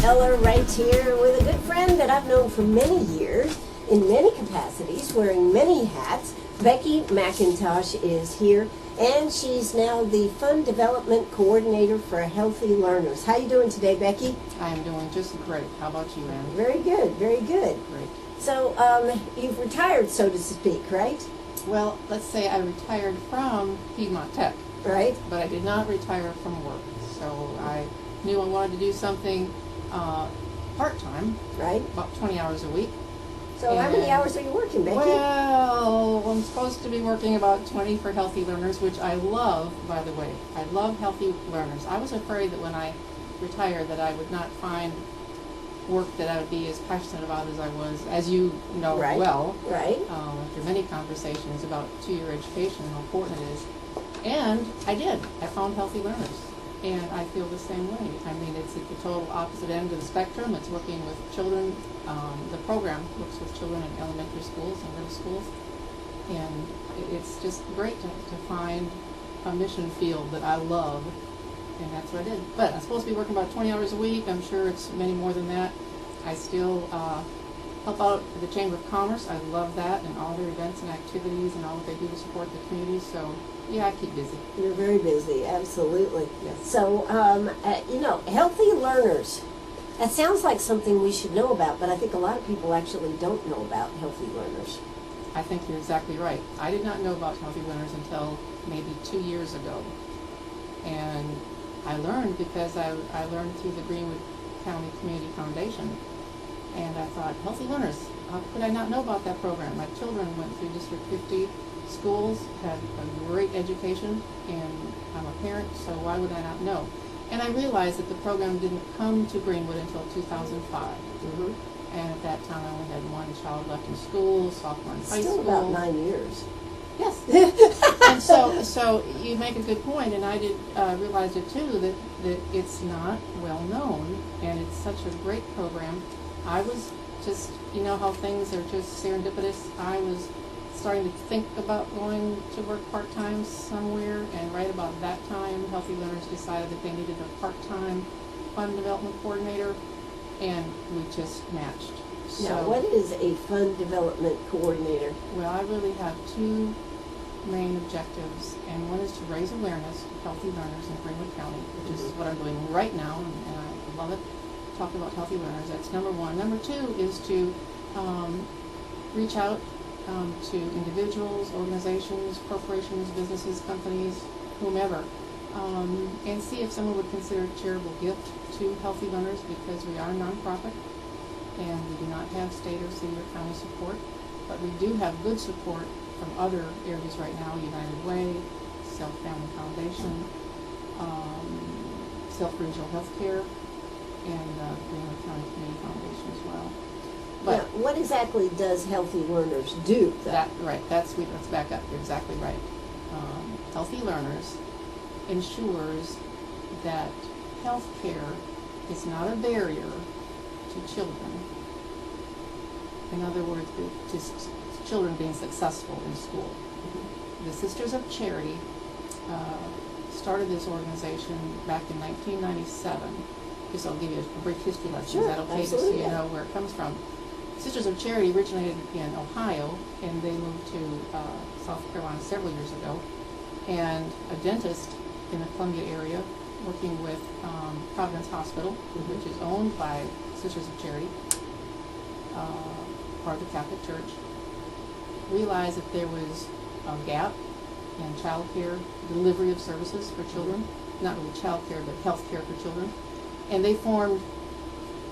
Eller right here with a good friend that I've known for many years in many capacities, wearing many hats. Becky McIntosh is here, and she's now the Fund Development Coordinator for Healthy Learners. How you doing today, Becky? I am doing just great. How about you, Ann? Very good, very good. Great. So, you've retired, so to speak, right? Well, let's say I retired from Piedmont Tech, Right? but I did not retire from work. So I knew I wanted to do something part-time, Right? about 20 hours a week. So how many hours are you working, Becky? Well, I'm supposed to be working about 20 for Healthy Learners, which I love, by the way. I love Healthy Learners. I was afraid that when I retired that I would not find work that I would be as passionate about as I was, as you know Right. well, Right? after many conversations about two-year education and how important it is. And I did. I found Healthy Learners. And I feel the same way. I mean, it's at the total opposite end of the spectrum. It's working with children. The program works with children in elementary schools and middle schools. And it's just great to find a mission field that I love. And that's what I did. But I'm supposed to be working about 20 hours a week. I'm sure it's many more than that. I still help out at the Chamber of Commerce. I love that and all their events and activities and all that they do to support the community. So, yeah, I keep busy. You're very busy, absolutely. Yes. So, Healthy Learners. That sounds like something we should know about, but I think a lot of people actually don't know about Healthy Learners. I think you're exactly right. I did not know about Healthy Learners until maybe 2 years ago. And I learned because I learned through the Greenwood County Community Foundation. And I thought, Healthy Learners, how could I not know about that program? My children went through District 50 schools, had a great education, and I'm a parent, so why would I not know? And I realized that the program didn't come to Greenwood until 2005. Mm-hmm. And at that time, I only had one child left in school, sophomore in high Still school. about 9 years. Yes. And so you make a good point, and I did realize it too, that it's not well known, and it's such a great program. I was just, you know how things are just serendipitous. I was starting to think about going to work part-time somewhere, and right about that time, Healthy Learners decided that they needed a part-time fund development coordinator, and we just matched. Now, what is a Fund Development Coordinator? Well, I really have two main objectives, and one is to raise awareness of Healthy Learners in Greenwood County, which is what I'm doing right now, and I love it. Talk about Healthy Learners. That's number one. Number two is to reach out to individuals, organizations, corporations, businesses, companies, whomever, and see if someone would consider a charitable gift to Healthy Learners, because we are a nonprofit and we do not have state or city or county support, but we do have good support from other areas right now: United Way, Self Family Foundation, Self Regional Healthcare, and Greenwood County Community Foundation as well. But now, what exactly does Healthy Learners do, though? let's back up. You're exactly right. Healthy Learners ensures that health care is not a barrier to children. In other words, just children being successful in school. The Sisters of Charity started this organization back in 1997. Just I'll give you a brief history lesson. Sure, Is that okay? absolutely, Just so you know where it comes from. Sisters of Charity originated in Ohio, and they moved to South Carolina several years ago. And a dentist in the Columbia area, working with Providence Hospital, which is owned by Sisters of Charity, part of the Catholic Church, realized that there was a gap in child care, delivery of services for children, not really child care, but health care for children. And they formed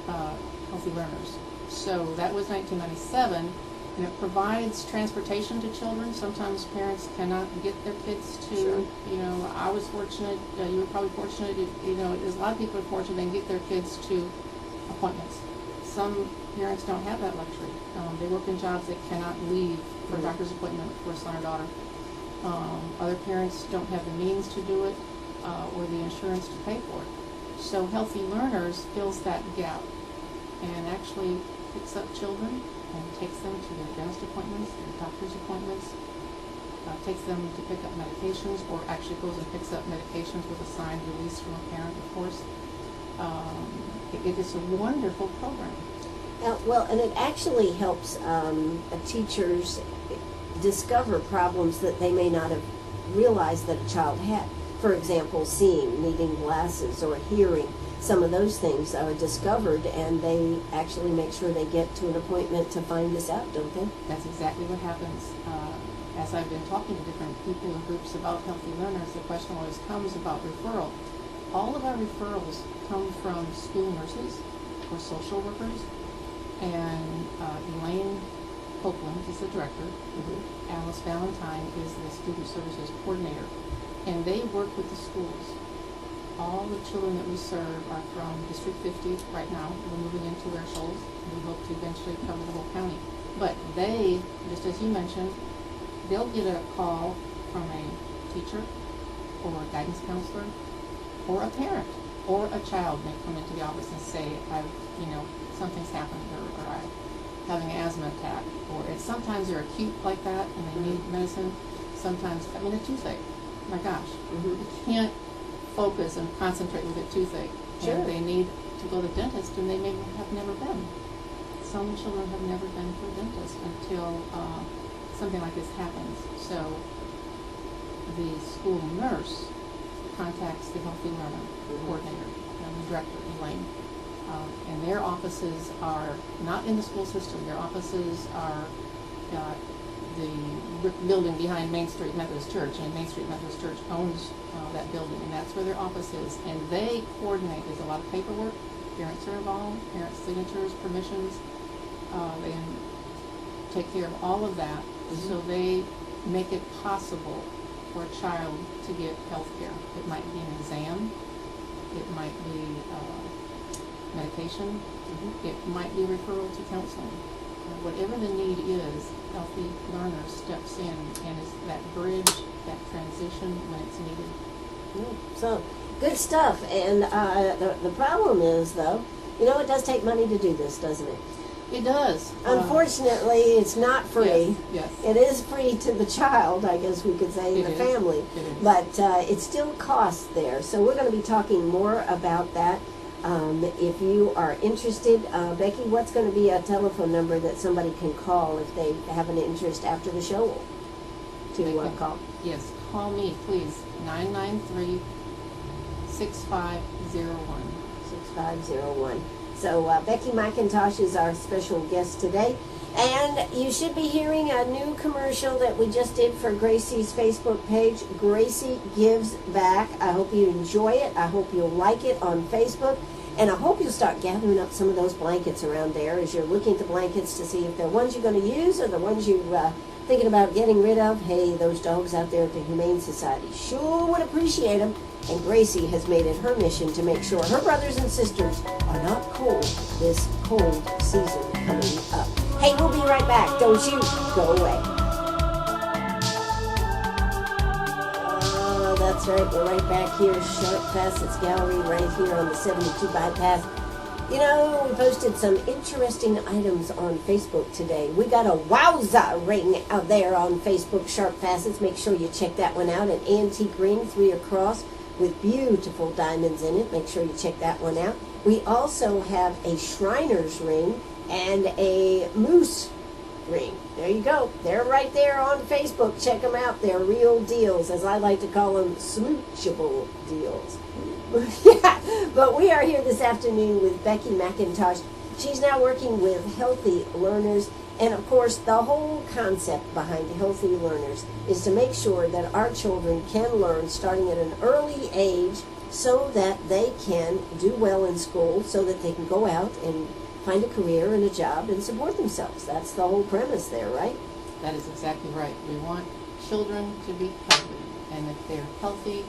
Healthy Learners. So that was 1997, and it provides transportation to children. Sometimes parents cannot get their kids to, Sure. you know, I was fortunate, you were probably fortunate, you know, there's a lot of people are fortunate they can get their kids to appointments. Some parents don't have that luxury. They work in jobs they cannot leave for a doctor's appointment for a son or daughter. Other parents don't have the means to do it or the insurance to pay for it. So Healthy Learners fills that gap and actually picks up children and takes them to their dentist appointments, their doctor's appointments, takes them to pick up medications, or actually goes and picks up medications with a signed release from a parent, of course. It is a wonderful program. Well, and it actually helps teachers discover problems that they may not have realized that a child had. For example, seeing, needing glasses, or hearing. Some of those things are discovered, and they actually make sure they get to an appointment to find this out, don't they? That's exactly what happens. As I've been talking to different people and groups about healthy learners, the question always comes about referral. All of our referrals come from school nurses or social workers, and Elaine Copeland is the director. Alice Valentine is the student services coordinator, and they work with the schools. All the children that we serve are from District 50 right now. We're moving into their Shoals. We hope to eventually cover the whole county. But they, just as you mentioned, they'll get a call from a teacher or a guidance counselor or a parent, or a child may come into the office and say, something's happened, or I'm having an asthma attack, or sometimes they're acute like that and they need medicine. Sometimes, a toothache. My gosh, you can't focus and concentrate with a toothache. Sure. And they need to go to the dentist, and they may have never been. Some children have never been to a dentist until something like this happens. So the school nurse contacts the Healthy Learner coordinator and the director, Elaine. And their offices are not in the school system. Their offices are the brick building behind Main Street Methodist Church, and Main Street Methodist Church owns that building, and that's where their office is. And they coordinate. There's a lot of paperwork. Parents are involved, parents' signatures, permissions. They take care of all of that, so they make it possible for a child to get health care. It might be an exam. It might be medication. It might be referral to counseling. Whatever the need is, Healthy Learners steps in and is that bridge, that transition when it's needed. So, good stuff. And the problem is, though, it does take money to do this, doesn't it? It does. Unfortunately, it's not free. Yes. It is free to the child, I guess we could say, in the family. But it still costs there. So we're going to be talking more about that. If you are interested, Becky, what's going to be a telephone number that somebody can call if they have an interest after the show to call? Yes, call me, please. 993-6501. 6501. So Becky McIntosh is our special guest today. And you should be hearing a new commercial that we just did for Gracie's Facebook page. Gracie Gives Back. I hope you enjoy it. I hope you'll like it on Facebook. And I hope you'll start gathering up some of those blankets around there as you're looking at the blankets to see if they're ones you're going to use or the ones you're thinking about getting rid of. Hey, those dogs out there at the Humane Society sure would appreciate them. And Gracie has made it her mission to make sure her brothers and sisters are not cold this cold season coming up. Hey, we'll be right back. Don't you go away. That's right. We're right back here, Sharp Facets Gallery, right here on the 72 bypass. We posted some interesting items on Facebook today. We got a wowza ring out there on Facebook, Sharp Facets. Make sure you check that one out. An antique ring, 3 across, with beautiful diamonds in it. Make sure you check that one out. We also have a Shriner's ring and a moose ring. There you go. They're right there on Facebook. Check them out. They're real deals, as I like to call them, smoochable deals. Yeah, but we are here this afternoon with Becky McIntosh. She's now working with Healthy Learners. And of course, the whole concept behind Healthy Learners is to make sure that our children can learn starting at an early age so that they can do well in school, so that they can go out and find a career and a job and support themselves. That's the whole premise there, right? That is exactly right. We want children to be healthy. And if they're healthy,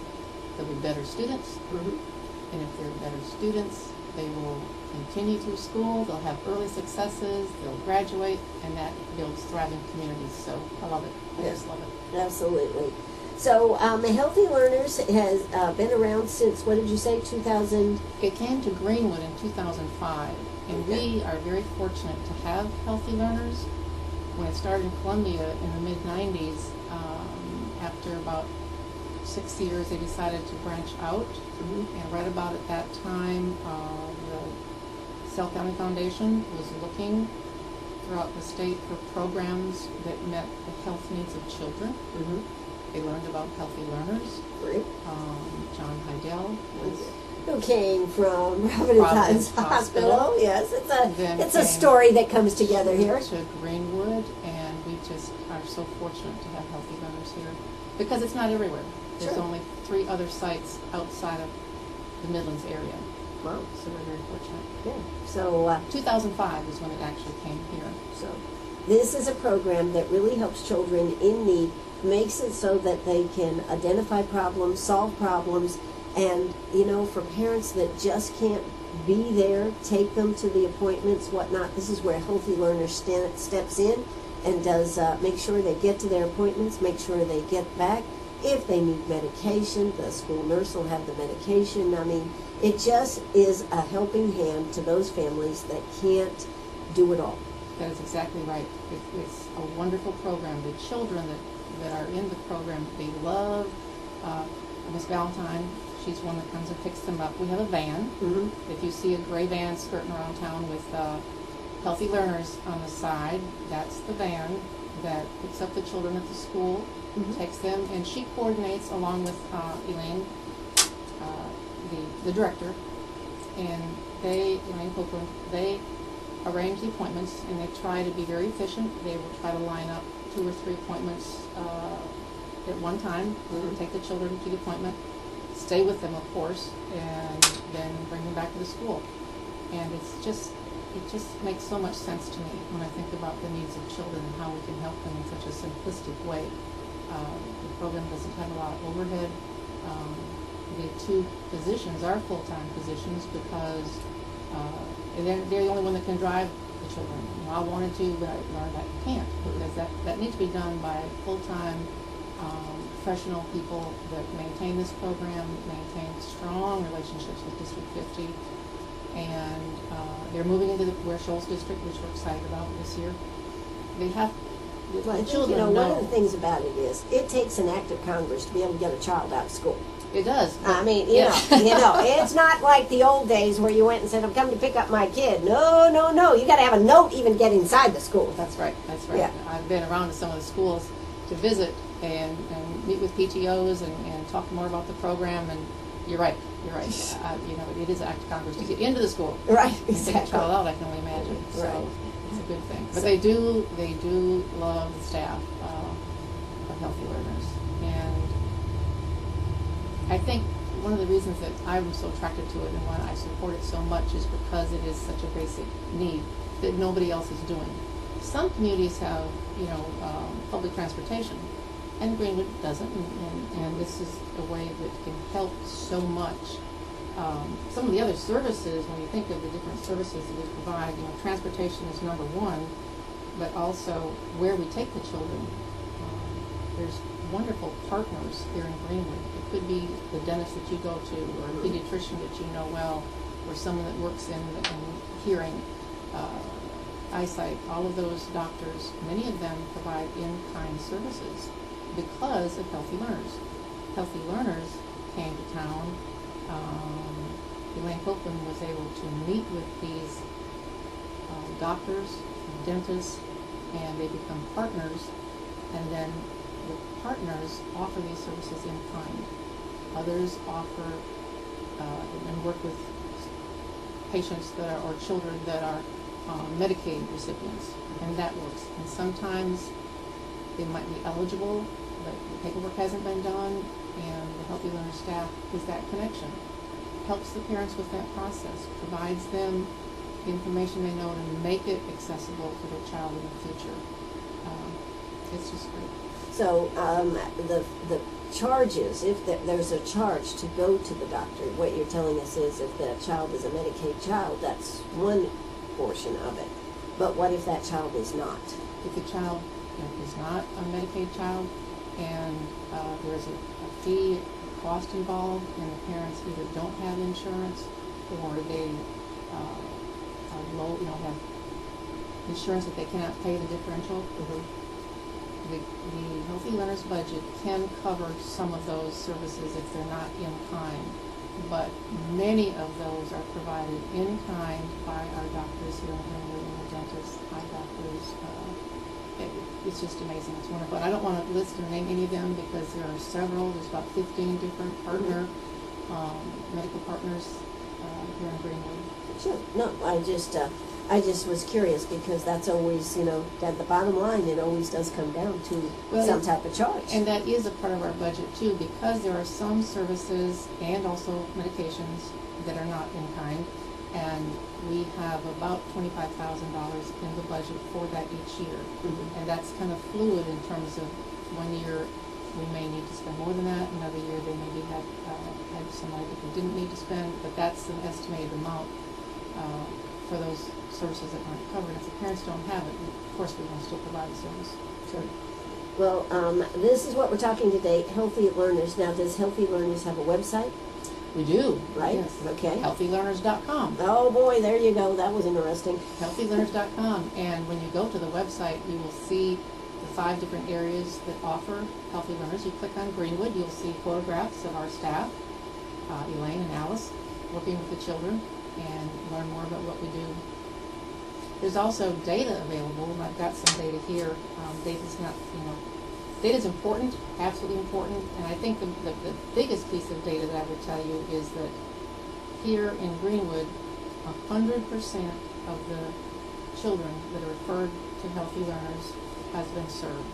they'll be better students. And if they're better students, they will continue through school, they'll have early successes, they'll graduate, and that builds thriving communities. So I love it. I just love it. Absolutely. So Healthy Learners has been around since, what did you say, 2000? It came to Greenwood in 2005, and we are very fortunate to have Healthy Learners. When it started in Columbia in the mid-90s, after about 6 years, they decided to branch out. Mhm. And right about at that time, the South County Foundation was looking throughout the state for programs that met the health needs of children. Mhm. They learned about Healthy Learners. Great. John Heidel was Who came from Providence Hospital. Yes, Then it's a came story that comes together here. to Greenwood, and we just are so fortunate to have Healthy Learners here because it's not everywhere. There's Sure. only 3 other sites outside of the Midlands area, Wow. so we're very fortunate. Yeah. So 2005 was when it actually came here. So this is a program that really helps children in need, makes it so that they can identify problems, solve problems, and, for parents that just can't be there, take them to the appointments, whatnot. This is where Healthy Learners steps in and does make sure they get to their appointments, make sure they get back. If they need medication, the school nurse will have the medication. I mean, it just is a helping hand to those families that can't do it all. That is exactly right. It's a wonderful program. The children that are in the program, they love Miss Valentine. She's one that comes and picks them up. We have a van. Mm-hmm. If you see a gray van skirting around town with Healthy Learners on the side, that's the van that picks up the children at the school, Mhm. takes them, and she coordinates along with Elaine, the director, and Elaine Copeland, they arrange the appointments, and they try to be very efficient. They will try to line up 2 or 3 appointments at one time, Mhm. take the children to the appointment, stay with them, of course, and then bring them back to the school. And it just makes so much sense to me when I think about the needs of children and how we can help them in such a simplistic way. The program doesn't have a lot of overhead. The 2 positions are full-time positions because they're the only one that can drive the children. I wanted to, but I learned I can't because that needs to be done by full-time professional people that maintain this program, maintain strong relationships with District 50, and they're moving into the Ware Shoals District, which we're excited about this year. They have the Well, I think, children one of the things about it is it takes an act of Congress to be able to get a child out of school. It does. I mean, Yeah. it's not like the old days where you went and said, "I'm coming to pick up my kid." No, no, no. You got to have a note even get inside the school. That's right. That's right. Yeah. I've been around to some of the schools to visit and meet with PTOs and talk more about the program. And you're right. You're right. It is an act of Congress to get into the school. Right, And exactly. take a child out, I can only imagine. So Right. it's a good thing. But they do love the staff of Healthy Learners. And I think one of the reasons that I'm so attracted to it and why I support it so much is because it is such a basic need that nobody else is doing. Some communities have, public transportation, and Greenwood doesn't, and this is a way that can help so much. Some of the other services, when you think of the different services that we provide, transportation is number one, but also where we take the children. There's wonderful partners here in Greenwood. It could be the dentist that you go to, or a pediatrician that you know well, or someone that works in hearing, eyesight. All of those doctors, many of them provide in-kind services because of Healthy Learners. Healthy Learners came to town. Elaine Copeland was able to meet with these doctors, dentists, and they become partners, and then the partners offer these services in kind. Others offer and work with patients or children that are Medicaid recipients, and that works. And sometimes they might be eligible, but the paperwork hasn't been done, and the Healthy Learner staff is that connection. Helps the parents with that process, provides them the information they know to make it accessible for their child in the future. It's just great. So the charges, if there's a charge to go to the doctor, what you're telling us is if the child is a Medicaid child, that's one portion of it. But what if that child is not? If the child is not a Medicaid child and there's a fee, cost involved, and the parents either don't have insurance or they are low, have insurance that they cannot pay the differential, Mm-hmm. the Healthy Learners budget can cover some of those services if they're not in kind, but many of those are provided in kind by our doctors here in Greenwood, and the dentists, eye doctors. It's just amazing. It's wonderful. And I don't want to list or name any of them because there are several. There's about 15 different medical partners here in Greenwood. Sure. No, I just was curious because that's always, at the bottom line, it always does come down to some type of charge. And that is a part of our budget too, because there are some services and also medications that are not in kind, and we have about $25,000 in the budget for that each year. Mm-hmm. And that's kind of fluid in terms of one year we may need to spend more than that, another year they maybe had some money that we didn't need to spend, but that's an estimated amount for those services that aren't covered. If the parents don't have it, of course we want to still provide the service. Sure. Well, this is what we're talking today, Healthy Learners. Now, does Healthy Learners have a website? We do. Right? Yes. Okay. HealthyLearners.com. Oh boy, there you go. That was interesting. HealthyLearners.com. And when you go to the website, you will see the 5 different areas that offer Healthy Learners. You click on Greenwood, you'll see photographs of our staff, Elaine and Alice, working with the children, and learn more about what we do. There's also data available, and I've got some data here. Data's not, data's important, absolutely important, and I think the biggest piece of data that I would tell you is that here in Greenwood, 100% of the children that are referred to Healthy Learners has been served.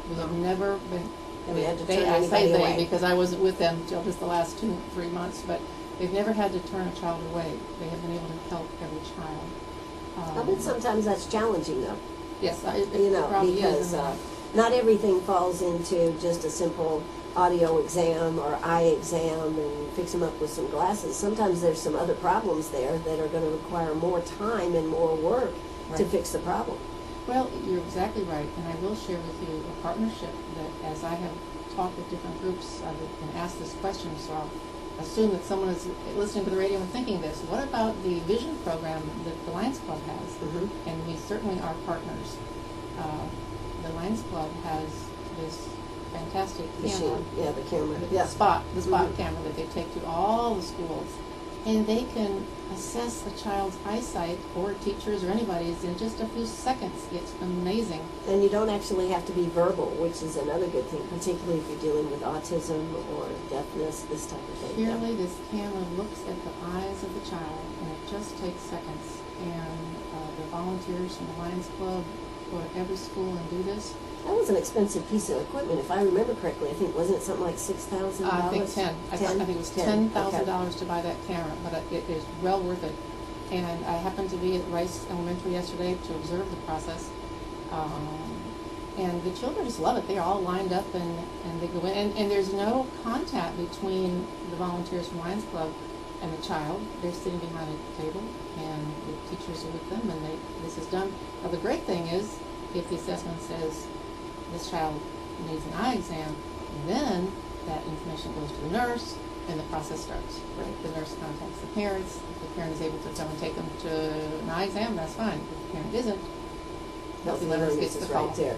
We have never been, I say they because I wasn't with them until just the last 2-3 months, but they've never had to turn a child away. They have been able to help every child. I bet sometimes that's challenging, though. Yes, it probably because is. Not everything falls into just a simple audio exam or eye exam and fix them up with some glasses. Sometimes there's some other problems there that are going to require more time and more work to fix the problem. Well, you're exactly right, and I will share with you a partnership that, as I have talked with different groups, I've been asked this question, so I'll assume that someone is listening to the radio and thinking this. What about the vision program that the Lions Club has? Mm-hmm. And we certainly are partners. The Lions Club has this fantastic camera. Yeah, the camera. The spot camera that they take to all the schools. And they can assess a child's eyesight, or teachers or anybody's, in just a few seconds. It's amazing. And you don't actually have to be verbal, which is another good thing, particularly if you're dealing with autism or deafness, this type of thing. Purely, this camera looks at the eyes of the child, and it just takes seconds. And the volunteers from the Lions Club go to every school and do this. That was an expensive piece of equipment, if I remember correctly. I think, wasn't it something like $6,000? I think 10. I think it was $10,000 to buy that camera, but it is well worth it. And I happened to be at Rice Elementary yesterday to observe the process. And the children just love it. They're all lined up and they go in. And there's no contact between the volunteers from Lions Club and the child. They're sitting behind a table, and the teachers are with them, and this is done. Now, the great thing is, if the assessment says this child needs an eye exam, then that information goes to the nurse, and the process starts. Right? The nurse contacts the parents. If the parent is able to come and take them to an eye exam, that's fine. If the parent isn't, Healthy Learners gets the call. Right there.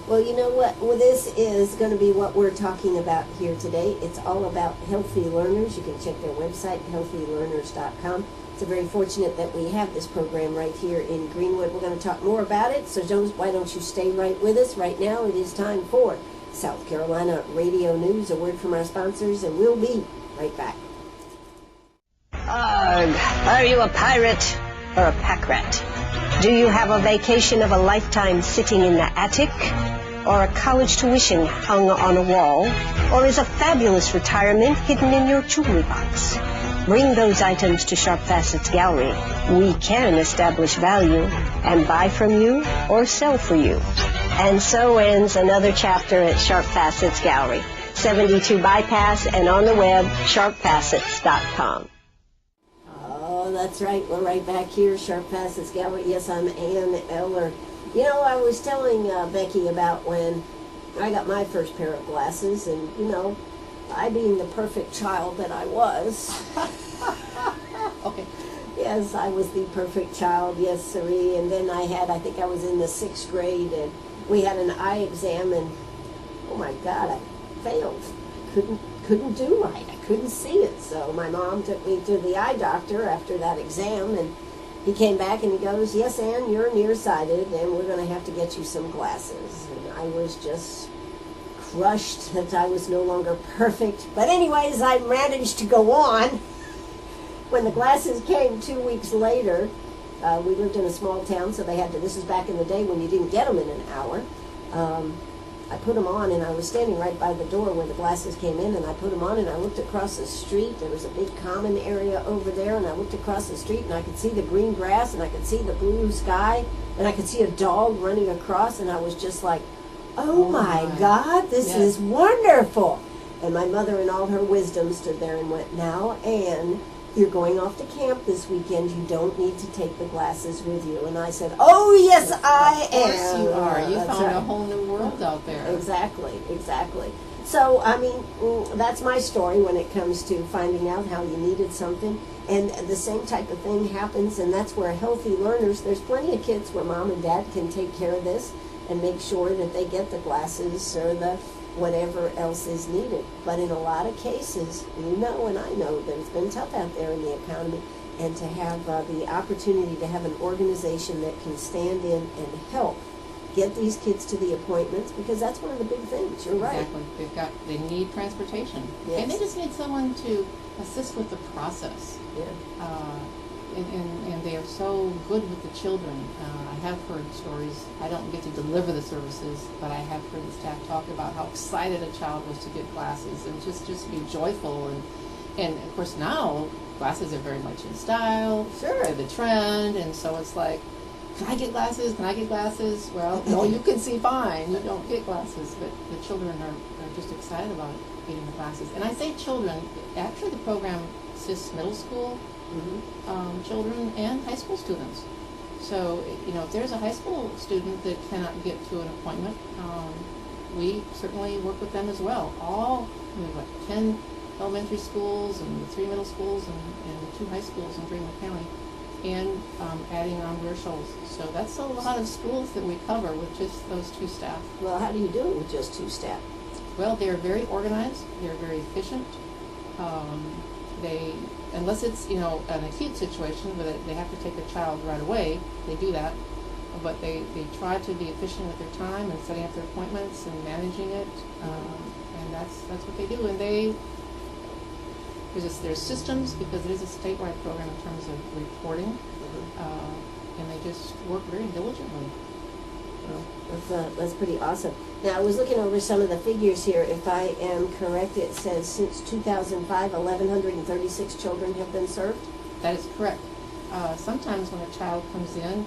Well, you know what? Well, this is going to be what we're talking about here today. It's all about Healthy Learners. You can check their website, healthylearners.com. It's very fortunate that we have this program right here in Greenwood. We're going to talk more about it, so why don't you stay right with us? Right now it is time for South Carolina Radio News, a word from our sponsors, and we'll be right back. Arg, are you a pirate or a pack rat? Do you have a vacation of a lifetime sitting in the attic? Or a college tuition hung on a wall? Or is a fabulous retirement hidden in your jewelry box? Bring those items to Sharp Facets Gallery. We can establish value and buy from you or sell for you. And so ends another chapter at Sharp Facets Gallery, 72 Bypass, and on the web, sharpfacets.com. Oh, that's right. We're right back here, Sharp Facets Gallery. Yes, I'm Ann Eller. You know, I was telling Becky about when I got my first pair of glasses, and, I being the perfect child that I was. Okay. Yes, I was the perfect child, yes, sirree. And then I think I was in the 6th grade, and we had an eye exam, and oh my God, I failed. Couldn't do right. I couldn't see it. So my mom took me to the eye doctor after that exam, and he came back and he goes, "Yes, Ann, you're nearsighted, and we're going to have to get you some glasses." And I was just crushed that I was no longer perfect. But anyways, I managed to go on. When the glasses came 2 weeks later, we lived in a small town, so they had to, this is back in the day when you didn't get them in an hour. I put them on, and I was standing right by the door where the glasses came in, and I put them on, and I looked across the street. There was a big common area over there, and I looked across the street, and I could see the green grass, and I could see the blue sky, and I could see a dog running across, and I was just like, oh my God, this is wonderful. And my mother in all her wisdom stood there and went, "Now, Ann, you're going off to camp this weekend. You don't need to take the glasses with you." And I said, "Oh, yes, I am." Of course you are. You That's found right. a whole new world out there. Exactly. So, I mean, that's my story when it comes to finding out how you needed something. And the same type of thing happens, and that's where Healthy Learners, there's plenty of kids where mom and dad can take care of this and make sure that they get the glasses or the whatever else is needed. But in a lot of cases, you know and I know that it's been tough out there in the economy, and to have the opportunity to have an organization that can stand in and help get these kids to the appointments, because that's one of the big things. You're right. Exactly. They need transportation. Yes. And they just need someone to assist with the process. Yeah. And they are so good with the children. I have heard stories. I don't get to deliver the services, but I have heard the staff talk about how excited a child was to get glasses and just be joyful. And of course now glasses are very much in style. Sure. They're the trend, and so it's like, can I get glasses? Can I get glasses? Well, no, you can see fine. You don't get glasses, but the children are just excited about getting the glasses. And I say children. Actually, the program assists middle school children and high school students. So, if there's a high school student that cannot get to an appointment, we certainly work with them as well. We have 10 elementary schools and 3 middle schools and 2 high schools in Greenwood County, and adding on Weir Shoals. So that's a lot of schools that we cover with just those 2 staff. Well, how do you do it with just 2 staff? Well, they're very organized. They're very efficient. Unless it's an acute situation where they have to take a child right away, they do that. But they try to be efficient with their time and setting up their appointments and managing it. And that's what they do. And there's systems, because it is a statewide program in terms of reporting, and they just work very diligently. That's pretty awesome. Now, I was looking over some of the figures here. If I am correct, it says since 2005, 1,136 children have been served. That is correct. Sometimes when a child comes in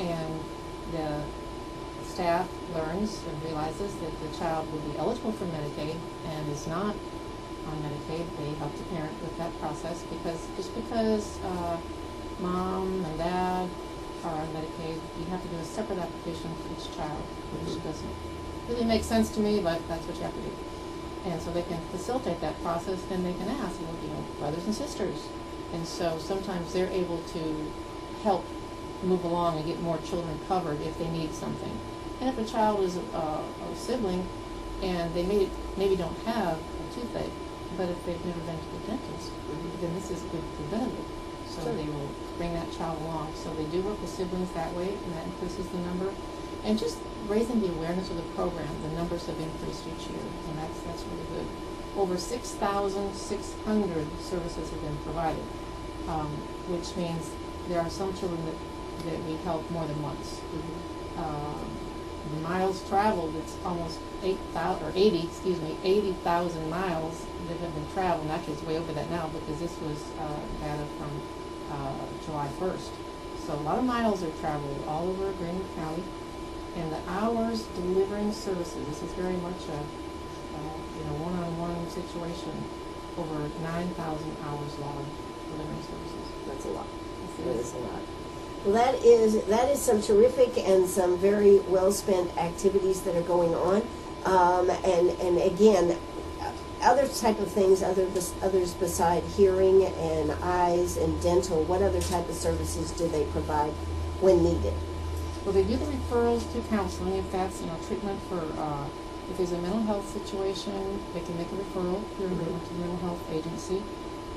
and the staff learns and realizes that the child would be eligible for Medicaid and is not on Medicaid, they help the parent with that process, because mom and dad are on Medicaid, you have to do a separate application for each child, which doesn't really make sense to me, but that's what you have to do. And so they can facilitate that process, and they can ask, brothers and sisters. And so sometimes they're able to help move along and get more children covered if they need something. And if a child is a sibling and they maybe don't have a toothache, but if they've never been to the dentist, then this is good preventative. So they will bring that child along. So they do work with siblings that way, and that increases the number. And just raising the awareness of the program, the numbers have increased each year, and that's really good. Over 6,600 services have been provided, which means there are some children that we help more than once. The miles traveled, it's almost 80,000 miles that have been traveled. And actually, it's way over that now, because this was data from July 1st. So a lot of miles are traveled all over Greenwood County, and the hours delivering services. This is very much a one-on-one situation. Over 9,000 hours logged delivering services. That's a lot. That is a lot. Well, that is some terrific and some very well spent activities that are going on. And again, other type of things, others beside hearing and eyes and dental, what other type of services do they provide when needed? Well, they do the referrals to counseling if that's, treatment for, if there's a mental health situation, they can make a referral to the mental health agency.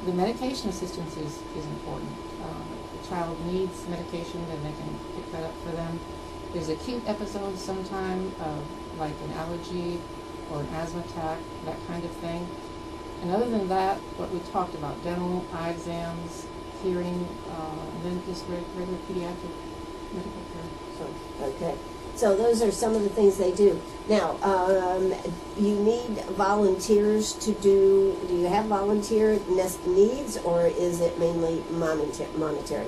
The medication assistance is important. If the child needs medication, then they can pick that up for them. There's acute episodes sometime of like an allergy or an asthma attack, that kind of thing. And other than that, what we talked about, dental, eye exams, hearing, and then just regular pediatric medical care. Okay. So those are some of the things they do. Now, you need volunteers to do you have volunteer needs, or is it mainly monetary?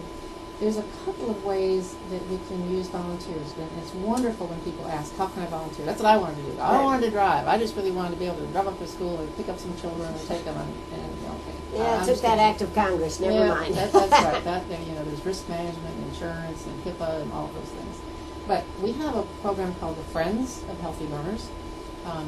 There's a couple of ways that we can use volunteers. And it's wonderful when people ask, how can I volunteer? That's what I wanted to do. I wanted to drive. I just really wanted to be able to drive up to school and pick up some children and take them okay. Yeah, it took that act of Congress. Never mind. That's right. There's risk management, insurance, and HIPAA, and all of those things. But we have a program called the Friends of Healthy Learners.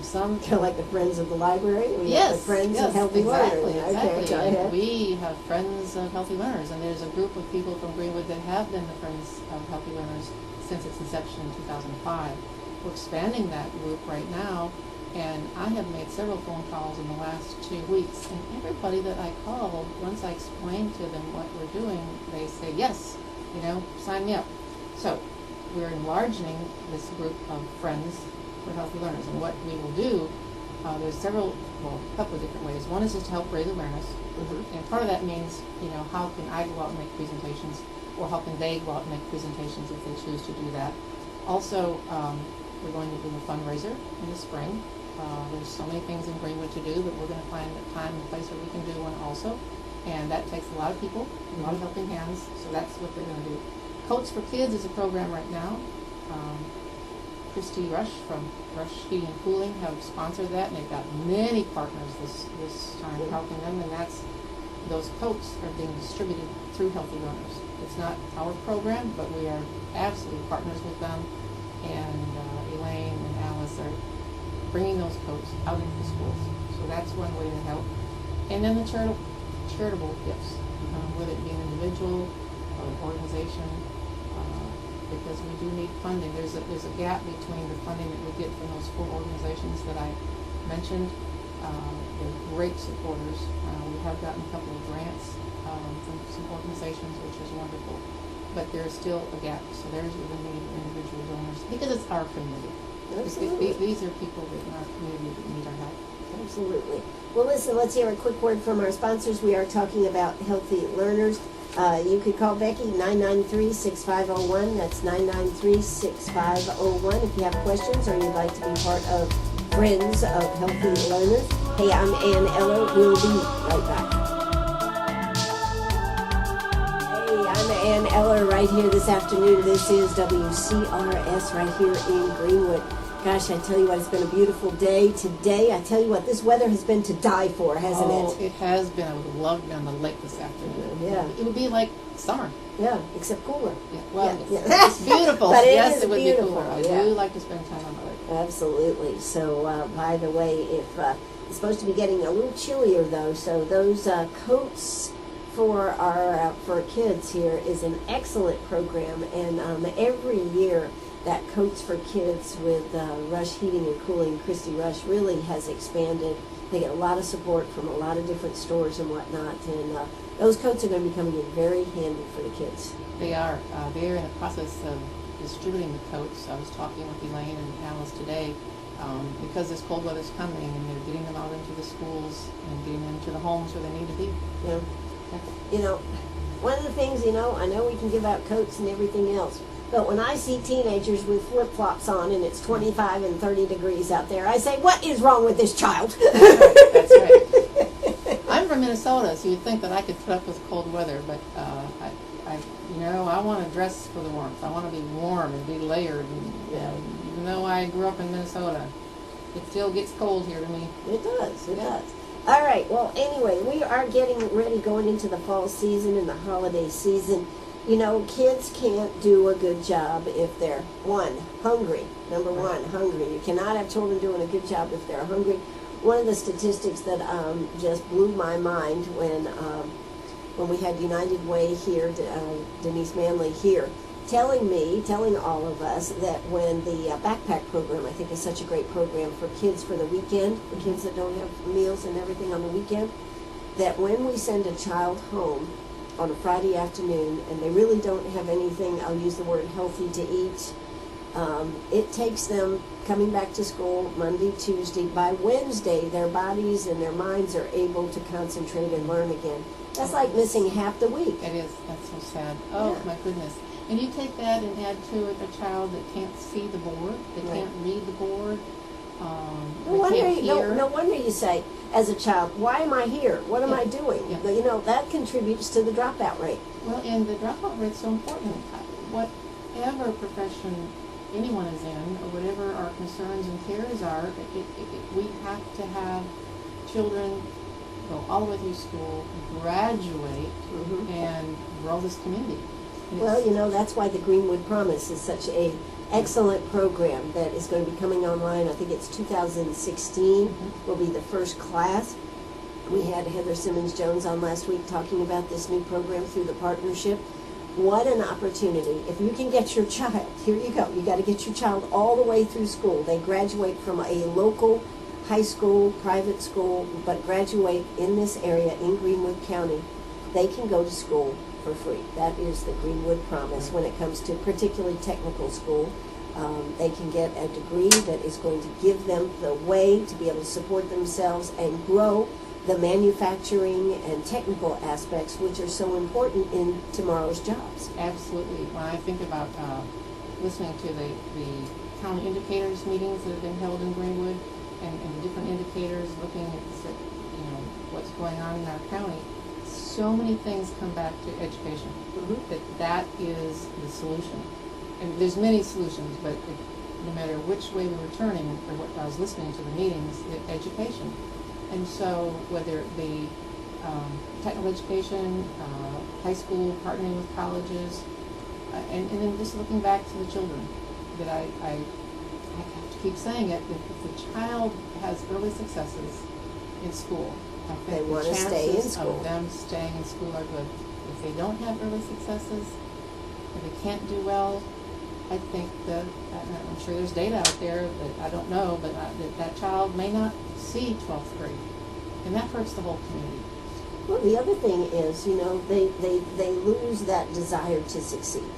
Some kind of like the Friends of the Library. Yes, the Friends of Healthy Learners. Exactly. Okay, go ahead. We have Friends of Healthy Learners, and there's a group of people from Greenwood that have been the Friends of Healthy Learners since its inception in 2005. We're expanding that group right now, and I have made several phone calls in the last 2 weeks, and everybody that I called, once I explained to them what we're doing, they say, yes, sign me up. So we're enlarging this group of Friends for Healthy Learners, and what we will do, there's a couple of different ways. One is just to help raise awareness, and part of that means, how can I go out and make presentations, or how can they go out and make presentations if they choose to do that. Also, we're going to do a fundraiser in the spring. There's so many things in Greenwood to do, but we're going to find a time and place where we can do one also, and that takes a lot of people, a lot of helping hands, so that's what they're going to do. Coats for Kids is a program right now. Christy Rush from Rush Heating and Cooling have sponsored that, and they've got many partners this time helping them, and those coats are being distributed through Healthy Learners. It's not our program, but we are absolutely partners with them, and Elaine and Alice are bringing those coats out into the schools. So that's one way to help. And then the charitable gifts, whether it be an individual or an organization, because we do need funding. There's a gap between the funding that we get from those 4 organizations that I mentioned. They're great supporters. We have gotten a couple of grants from some organizations, which is wonderful. But there's still a gap, so there's where we need individual donors, because it's our community. Absolutely. These are people in our community that need our help. Absolutely. Well, listen, let's hear a quick word from our sponsors. We are talking about Healthy Learners. You could call Becky, 993-6501. That's 993-6501 if you have questions or you'd like to be part of Friends of Healthy Learners. Hey, I'm Ann Eller. We'll be right back. Hey, I'm Ann Eller right here this afternoon. This is WCRS right here in Greenwood. Gosh, I tell you what, it's been a beautiful day today. I tell you what, this weather has been to die for, hasn't it? It has been. I would love to be on the lake this afternoon. Yeah. It would be like summer. Yeah, except cooler. Yeah. Well, yeah. It's beautiful. But yes, it would beautiful. be cooler. I do like to spend time on the lake. Absolutely. So, by the way, if it's supposed to be getting a little chillier, though, so those coats for our for kids here is an excellent program, and every year that Coats for Kids with Rush Heating and Cooling, Christy Rush, really has expanded. They get a lot of support from a lot of different stores and whatnot, and those coats are going to be coming in very handy for the kids. They are. They're in the process of distributing the coats. I was talking with Elaine and Alice today because this cold weather's coming, and they're getting them out into the schools and getting them to the homes where they need to be. Yeah. One of the things, I know we can give out coats and everything else, but when I see teenagers with flip-flops on and it's 25 and 30 degrees out there, I say, what is wrong with this child? That's right. I'm from Minnesota, so you'd think that I could put up with cold weather, but I want to dress for the warmth. I want to be warm and be layered. And, even though I grew up in Minnesota, it still gets cold here to me. It does. It does. All right. Well, anyway, we are getting ready going into the fall season and the holiday season. Kids can't do a good job if they're, hungry. Number one, hungry. You cannot have children doing a good job if they're hungry. One of the statistics that just blew my mind when we had United Way here, Denise Manley here, telling all of us that when the backpack program, I think, is such a great program for kids for the weekend, for kids that don't have meals and everything on the weekend, that when we send a child home on a Friday afternoon and they really don't have anything, I'll use the word healthy, to eat, it takes them coming back to school Monday, Tuesday. By Wednesday, their bodies and their minds are able to concentrate and learn again. That's like missing half the week. It is. That's so sad. Oh, Yeah. my goodness. And you take that and add to it a child that can't see the board, they Right. can't read the board, No they wonder, can't hear. no wonder you say, as a child, why am I here? What am Yeah. I doing? Yeah. But, you know, that contributes to the dropout rate. Well, and the dropout rate's so important. Whatever profession anyone is in, or whatever our concerns and cares are, we have to have children go all the way through school, graduate, Mhm. and grow this community. And Well, it's- you know, that's why the Greenwood Promise is such a excellent program that is going to be coming online. I think it's 2016 will be the first class. We had Heather Simmons-Jones on last week talking about this new program through the partnership. What an opportunity. If you can get your child, here you go, you got to get your child all the way through school. They graduate from a local high school, private school, but graduate in this area in Greenwood County. They can go to school for free. That is the Greenwood Promise when it comes to particularly technical school. They can get a degree that is going to give them the way to be able to support themselves and grow the manufacturing and technical aspects, which are so important in tomorrow's jobs. Absolutely. When I think about listening to the county indicators meetings that have been held in Greenwood, and the different indicators, looking at what's going on in our county, so many things come back to education. That is the solution. And there's many solutions, but no matter which way we were turning, or what I was listening to the meetings, education. And so whether it be technical education, high school, partnering with colleges, and then just looking back to the children, that I have to keep saying it, if the child has early successes in school, I They think wanna the stay in chances school. of them staying in school are good. If they don't have early successes, if they can't do well, I think that, I'm sure there's data out there that I don't know, but that child may not see 12th grade. And that hurts the whole community. Well, the other thing is, you know, they lose that desire to succeed.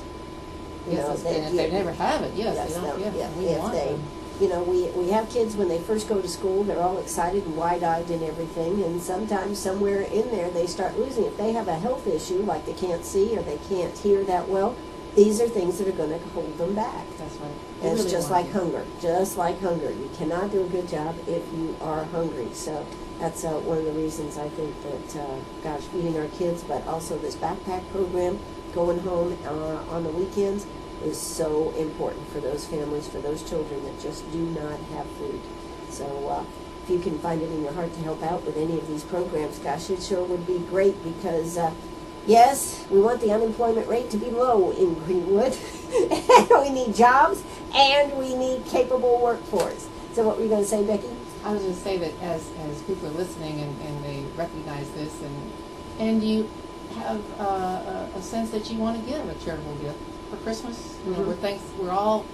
You know, Yes, and if they never have it, yes, they don't, yeah, we if want they, them. you know, we have kids when they first go to school, they're all excited and wide-eyed and everything, and sometimes somewhere in there they start losing. If they have a health issue, like they can't see or they can't hear that well, these are things that are going to hold them back. That's right. And it's really just want like to. hunger, just like hunger. You cannot do a good job if you are hungry. So that's one of the reasons I think that, feeding our kids, but also this backpack program, going home on the weekends, is so important for those families, for those children that just do not have food. So if you can find it in your heart to help out with any of these programs, gosh, it sure would be great because yes, we want the unemployment rate to be low in Greenwood. We need jobs and we need capable workforce. So what were you going to say, Becky? I was going to say that as people are listening and they recognize this, and you have a sense that you want to give a charitable gift for Christmas. You know, we're all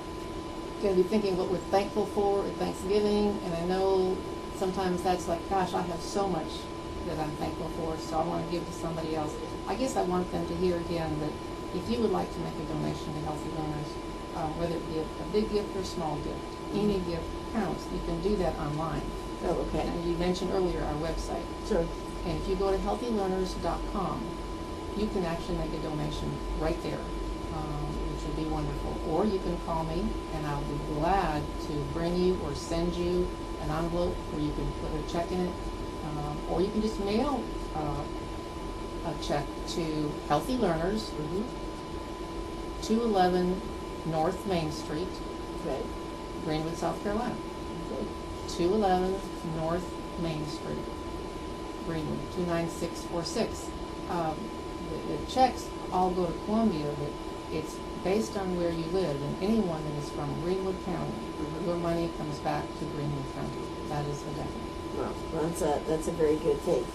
going to be thinking what we're thankful for at Thanksgiving, and I know sometimes that's like, gosh, I have so much that I'm thankful for, so I want to give to somebody else. I guess I want them to hear again that if you would like to make a donation to Healthy Learners, whether it be a big gift or a small gift, any gift counts. You can do that online. Oh, okay. And you mentioned earlier our website. Sure. And if you go to healthylearners.com, you can actually make a donation right there, which would be wonderful. Or you can call me, and I'll be glad to bring you or send you an envelope where you can put a check in it. Or you can just mail a check to Healthy Learners, 211 North Main Street, Okay. Greenwood, South Carolina. Okay. 211 North Main Street, Greenwood, 29646. The checks all go to Columbia, but it's based on where you live, and anyone that is from Greenwood County, your money comes back to Greenwood County. That is a definite. Well, that's a very good thing.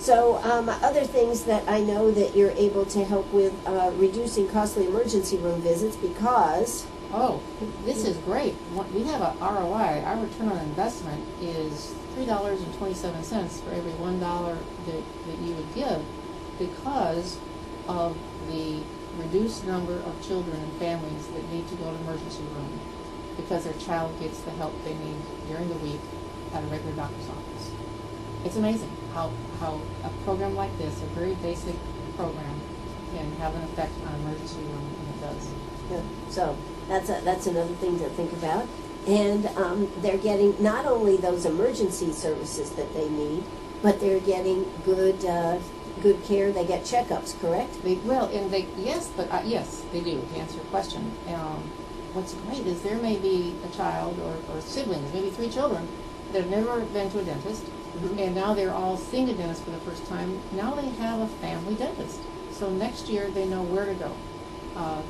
So other things that I know that you're able to help with reducing costly emergency room visits because Oh, this is great. We have a ROI. Our return on investment is $3.27 for every $1 that you would give, because of the reduced number of children and families that need to go to emergency room because their child gets the help they need during the week at a regular doctor's office. It's amazing how a program like this, a very basic program, can have an effect on emergency room, and it does. yeah, so that's another thing to think about. And they're getting not only those emergency services that they need, but they're getting good care. They get checkups, correct? Yes, they do, to answer your question. What's great is there may be a child or siblings, maybe 3 children, that have never been to a dentist, and now they're all seeing a dentist for the first time. Now they have a family dentist. So next year they know where to go.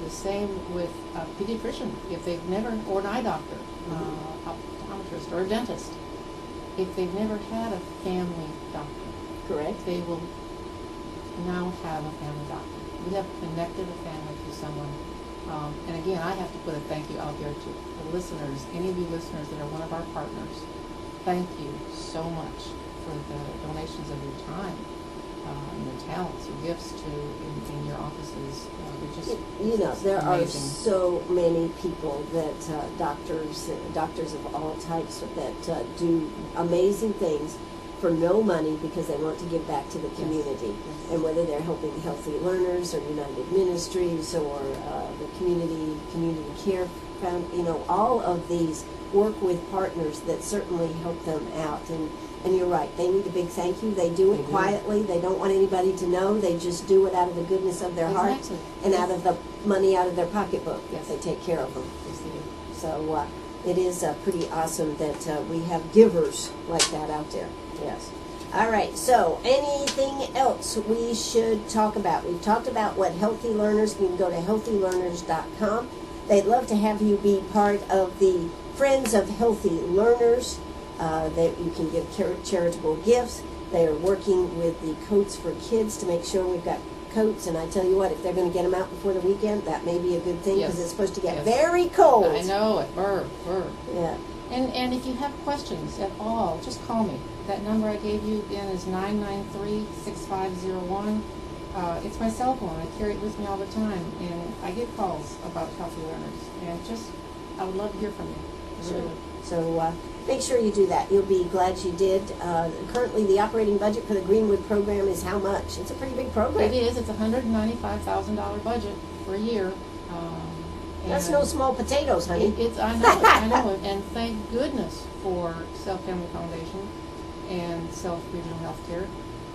The same with a pediatrician, if they've never, or an eye doctor, optometrist, or a dentist. If they've never had a family doctor, Correct. they will now have a family doctor. We have connected a family to someone. And again, I have to put a thank you out there to the listeners, any of you listeners that are one of our partners. Thank you so much for the donations of your time and your talents, your gifts in your offices. There are amazing. so many people that doctors of all types that do amazing things for no money because they want to give back to the community. Yes. And whether they're helping Healthy Learners or United Ministries or the Community Care Found, all of these work with partners that certainly help them out. And you're right, they need a big thank you. They do it quietly. They don't want anybody to know. They just do it out of the goodness of their hearts and out of the money out of their pocketbook. Yes. They take care of them. Yes, they do. So it is pretty awesome that we have givers like that out there. Yes. All right, so anything else we should talk about? We've talked about what Healthy Learners, you can go to healthylearners.com. They'd love to have you be part of the Friends of Healthy Learners. That you can give charitable gifts. They are working with the Coats for Kids to make sure we've got coats. And I tell you what, if they're going to get them out before the weekend, that may be a good thing because Yes. it's supposed to get Yes. very cold. I know it. Burr. Yeah. And if you have questions at all, just call me. That number I gave you again is 993-6501. It's my cell phone. I carry it with me all the time, and I get calls about Healthy Learners. And I would love to hear from you. I really would. So make sure you do that. You'll be glad you did. Currently, the operating budget for the Greenwood program is how much? It's a pretty big program. It is. It's a $195,000 budget for a year. That's no small potatoes, honey. I know it. And thank goodness for Self Family Foundation and Self Regional Healthcare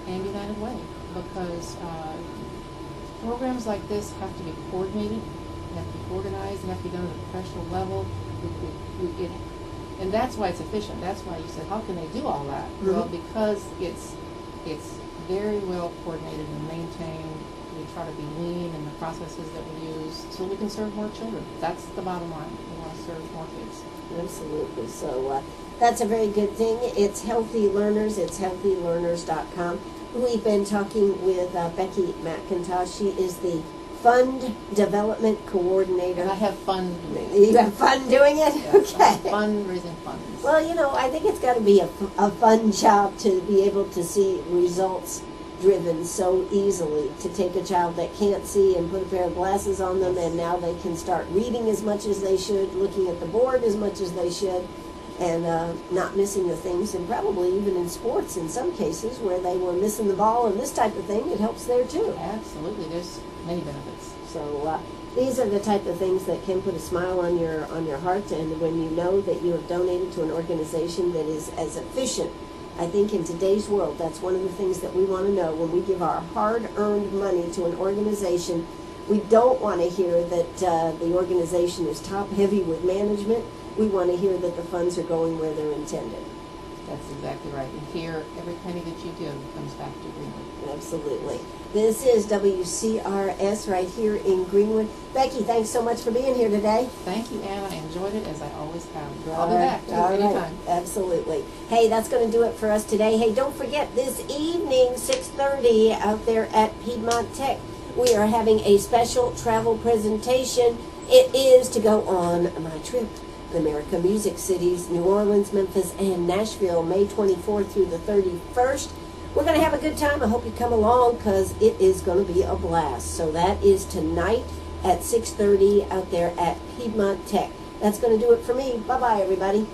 and United Way, because programs like this have to be coordinated, they have to be organized, they have to be done at a professional level. And that's why it's efficient. That's why you said, how can they do all that? Mm-hmm. Well, because it's very well coordinated and maintained. We try to be lean in the processes that we use so we can serve more children. That's the bottom line. We want to serve more kids. Absolutely. So that's a very good thing. It's Healthy Learners. It's healthylearners.com. We've been talking with Becky McIntosh. She is the Fund Development Coordinator. And I have fun doing it. You have fun doing it? Yeah, Okay. Fun raising funds. Well, I think it's got to be a fun job to be able to see results driven so easily, to take a child that can't see and put a pair of glasses on them, and now they can start reading as much as they should, looking at the board as much as they should, and not missing the things, and probably even in sports in some cases where they were missing the ball and this type of thing, it helps there too. Absolutely. There's many benefits. So these are the type of things that can put a smile on your heart, and when you know that you have donated to an organization that is as efficient. I think in today's world, that's one of the things that we want to know. When we give our hard-earned money to an organization, we don't want to hear that the organization is top-heavy with management. We want to hear that the funds are going where they're intended. That's exactly right. And here, every penny that you give comes back to Greenwood. Absolutely. This is WCRS right here in Greenwood. Becky, thanks so much for being here today. Thank you, Ann. I enjoyed it as I always have. I'll be back too, All right. anytime. Absolutely. Hey, that's going to do it for us today. Hey, don't forget this evening, 6:30, out there at Piedmont Tech, we are having a special travel presentation. It is to go on my trip, the America Music Cities, New Orleans, Memphis, and Nashville, May 24th through the 31st. We're going to have a good time. I hope you come along because it is going to be a blast. So that is tonight at 6:30 out there at Piedmont Tech. That's going to do it for me. Bye-bye, everybody.